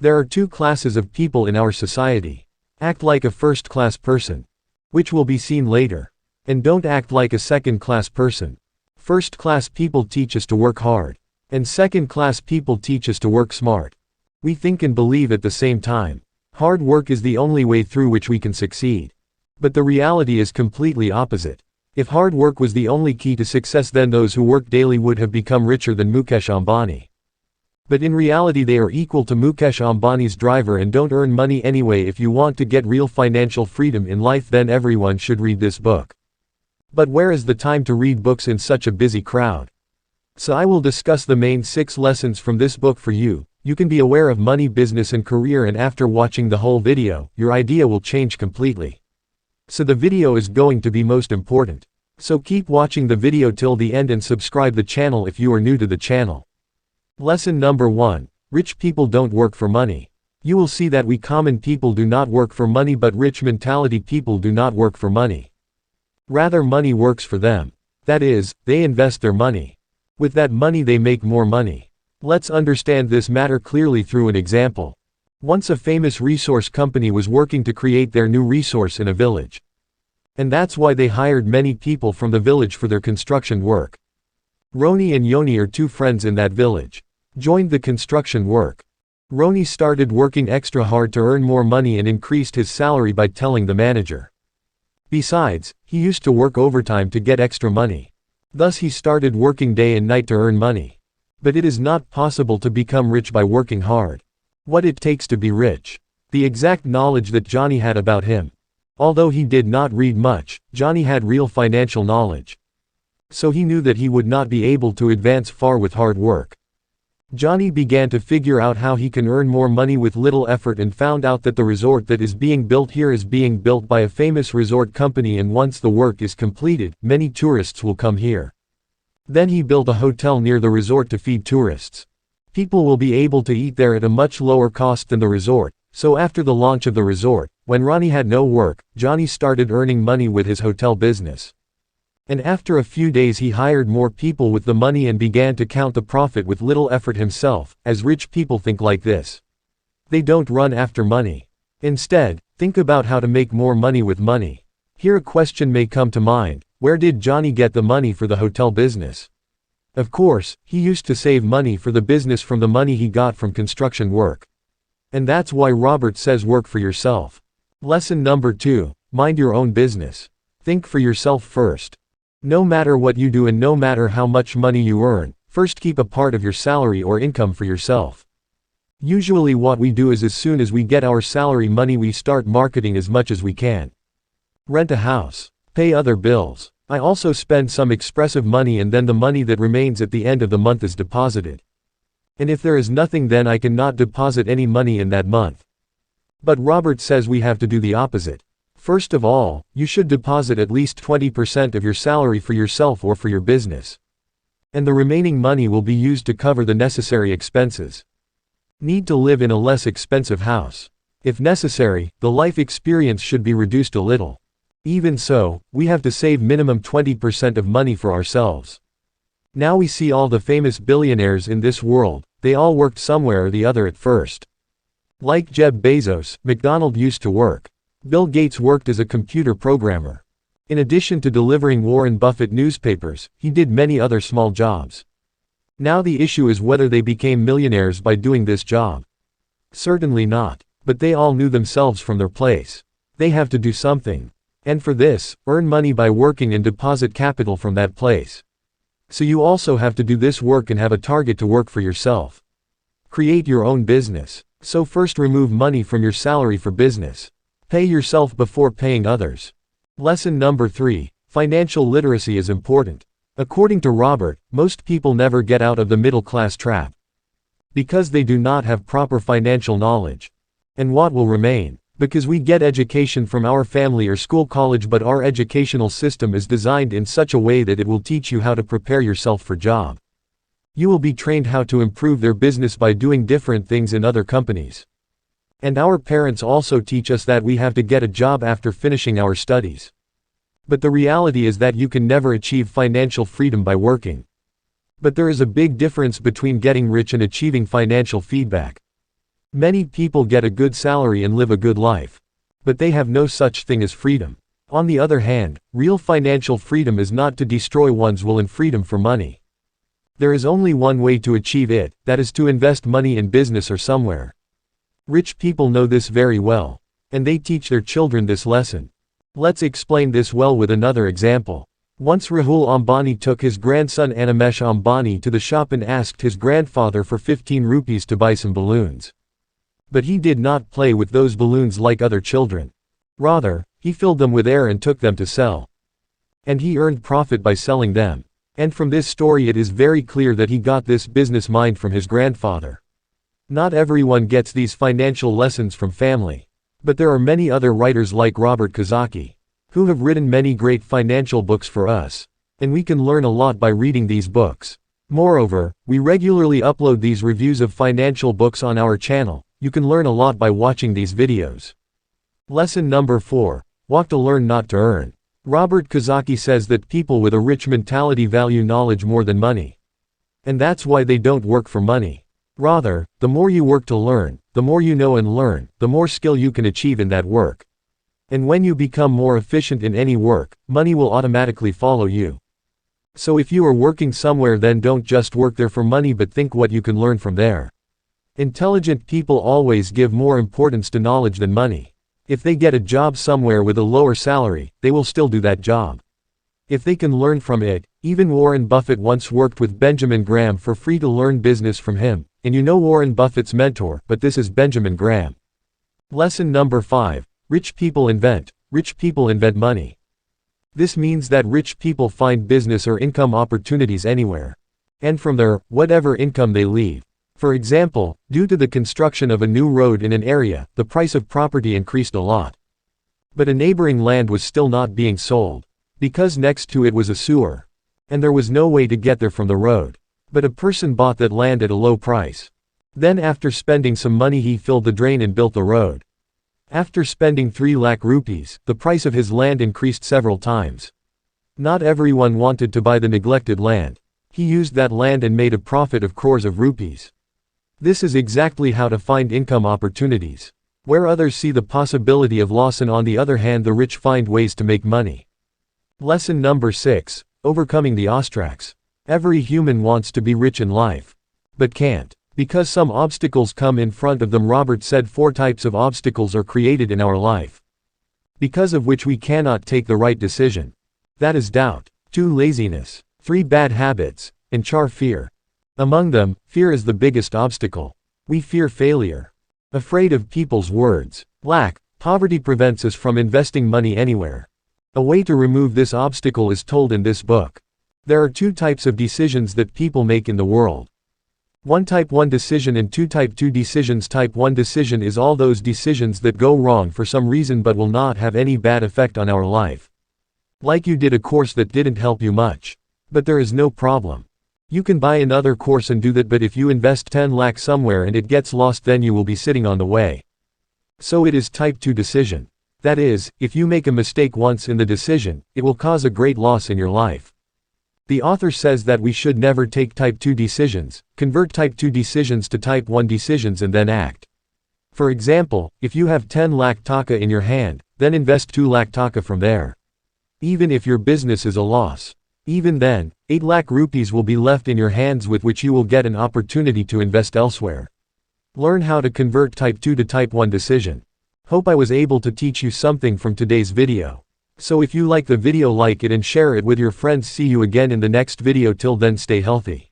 There are two classes of people in our society. Act like a first-class person, which will be seen later. And don't act like a second-class person. First-class people teach us to work hard. And second-class people teach us to work smart. We think and believe at the same time. Hard work is the only way through which we can succeed. But the reality is completely opposite. If hard work was the only key to success, then those who work daily would have become richer than Mukesh Ambani. But in reality they are equal to Mukesh Ambani's driver and don't earn money anyway. If you want to get real financial freedom in life, then everyone should read this book. But where is the time to read books in such a busy crowd? So I will discuss the main 6 lessons from this book for you. You can be aware of money, business and career, and after watching the whole video, your idea will change completely. So the video is going to be most important. So keep watching the video till the end and subscribe the channel if you are new to the channel. Lesson number 1. Rich people don't work for money. You will see that we common people do not work for money, but rich mentality people do not work for money. Rather, money works for them. That is, they invest their money. With that money they make more money. Let's understand this matter clearly through an example. Once a famous resource company was working to create their new resource in a village. And that's why they hired many people from the village for their construction work. Roni and Yoni are 2 friends in that village. Joined the construction work. Roni started working extra hard to earn more money and increased his salary by telling the manager. Besides, he used to work overtime to get extra money. Thus he started working day and night to earn money. But it is not possible to become rich by working hard. What it takes to be rich. The exact knowledge that Johnny had about him. Although he did not read much, Johnny had real financial knowledge. So he knew that he would not be able to advance far with hard work. Johnny began to figure out how he can earn more money with little effort and found out that the resort that is being built here is being built by a famous resort company, and once the work is completed, many tourists will come here. Then he built a hotel near the resort to feed tourists. People will be able to eat there at a much lower cost than the resort. So after the launch of the resort, when Ronnie had no work, Johnny started earning money with his hotel business. And after a few days he hired more people with the money and began to count the profit with little effort himself, as rich people think like this. They don't run after money. Instead, think about how to make more money with money. Here a question may come to mind: where did Johnny get the money for the hotel business? Of course, he used to save money for the business from the money he got from construction work. And that's why Robert says work for yourself. Lesson number 2. Mind your own business. Think for yourself first. No matter what you do and no matter how much money you earn, first keep a part of your salary or income for yourself. Usually what we do is as soon as we get our salary money we start marketing as much as we can. Rent a house. Pay other bills. I also spend some expressive money, and then the money that remains at the end of the month is deposited. And if there is nothing, then I cannot deposit any money in that month. But Robert says we have to do the opposite. First of all, you should deposit at least 20% of your salary for yourself or for your business. And the remaining money will be used to cover the necessary expenses. Need to live in a less expensive house. If necessary, the life experience should be reduced a little. Even so, we have to save minimum 20% of money for ourselves. Now we see all the famous billionaires in this world, they all worked somewhere or the other at first. Like Jeff Bezos, McDonald used to work. Bill Gates worked as a computer programmer. In addition to delivering Warren Buffett newspapers, he did many other small jobs. Now the issue is whether they became millionaires by doing this job. Certainly not. But they all knew themselves from their place. They have to do something. And for this, earn money by working and deposit capital from that place. So you also have to do this work and have a target to work for yourself. Create your own business. So first remove money from your salary for business. Pay yourself before paying others. Lesson number 3. Financial literacy is important. According to Robert, most people never get out of the middle class trap. Because they do not have proper financial knowledge. And what will remain? Because we get education from our family or school college, but our educational system is designed in such a way that it will teach you how to prepare yourself for job. You will be trained how to improve their business by doing different things in other companies. And our parents also teach us that we have to get a job after finishing our studies. But the reality is that you can never achieve financial freedom by working. But there is a big difference between getting rich and achieving financial feedback. Many people get a good salary and live a good life. But they have no such thing as freedom. On the other hand, real financial freedom is not to destroy one's will and freedom for money. There is only one way to achieve it, that is to invest money in business or somewhere. Rich people know this very well. And they teach their children this lesson. Let's explain this well with another example. Once Rahul Ambani took his grandson Animesh Ambani to the shop and asked his grandfather for 15 rupees to buy some balloons. But he did not play with those balloons like other children. Rather, he filled them with air and took them to sell. And he earned profit by selling them. And from this story it is very clear that he got this business mind from his grandfather. Not everyone gets these financial lessons from family. But there are many other writers like Robert Kiyosaki, who have written many great financial books for us. And we can learn a lot by reading these books. Moreover, we regularly upload these reviews of financial books on our channel. You can learn a lot by watching these videos. Lesson number 4. Walk to learn, not to earn. Robert Kiyosaki says that people with a rich mentality value knowledge more than money. And that's why they don't work for money. Rather, the more you work to learn, the more you know and learn, the more skill you can achieve in that work. And when you become more efficient in any work, money will automatically follow you. So if you are working somewhere, then don't just work there for money, but think what you can learn from there. Intelligent people always give more importance to knowledge than money. If they get a job somewhere with a lower salary, they will still do that job. If they can learn from it. Even Warren Buffett once worked with Benjamin Graham for free to learn business from him. And you know Warren Buffett's mentor, but this is Benjamin Graham. Lesson number 5. Rich people invent money. This means that rich people find business or income opportunities anywhere. And from there, whatever income they leave. For example, due to the construction of a new road in an area, the price of property increased a lot. But a neighboring land was still not being sold. Because next to it was a sewer. And there was no way to get there from the road. But a person bought that land at a low price. Then after spending some money he filled the drain and built the road. After spending 3 lakh rupees, the price of his land increased several times. Not everyone wanted to buy the neglected land. He used that land and made a profit of crores of rupees. This is exactly how to find income opportunities. Where others see the possibility of loss, and on the other hand the rich find ways to make money. Lesson number 6. Overcoming the obstacles. Every human wants to be rich in life. But can't. Because some obstacles come in front of them. Robert said 4 types of obstacles are created in our life. Because of which we cannot take the right decision. That is doubt. 2. Laziness. 3. Bad habits. And 4. Fear. Among them, fear is the biggest obstacle. We fear failure. Afraid of people's words. Lack. Poverty prevents us from investing money anywhere. A way to remove this obstacle is told in this book. There are 2 types of decisions that people make in the world. 1 type 1 decision and 2 type 2 decisions. Type 1 decision is all those decisions that go wrong for some reason but will not have any bad effect on our life. Like you did a course that didn't help you much. But there is no problem. You can buy another course and do that, but if you invest 10 lakh somewhere and it gets lost, then you will be sitting on the way. So it is type 2 decision. That is, if you make a mistake once in the decision, it will cause a great loss in your life. The author says that we should never take type 2 decisions, convert type 2 decisions to type 1 decisions and then act. For example, if you have 10 lakh taka in your hand, then invest 2 lakh taka from there. Even if your business is a loss. Even then, 8 lakh rupees will be left in your hands with which you will get an opportunity to invest elsewhere. Learn how to convert type 2 to type 1 decision. Hope I was able to teach you something from today's video. So if you like the video, like it and share it with your friends. See you again in the next video. Till then, stay healthy.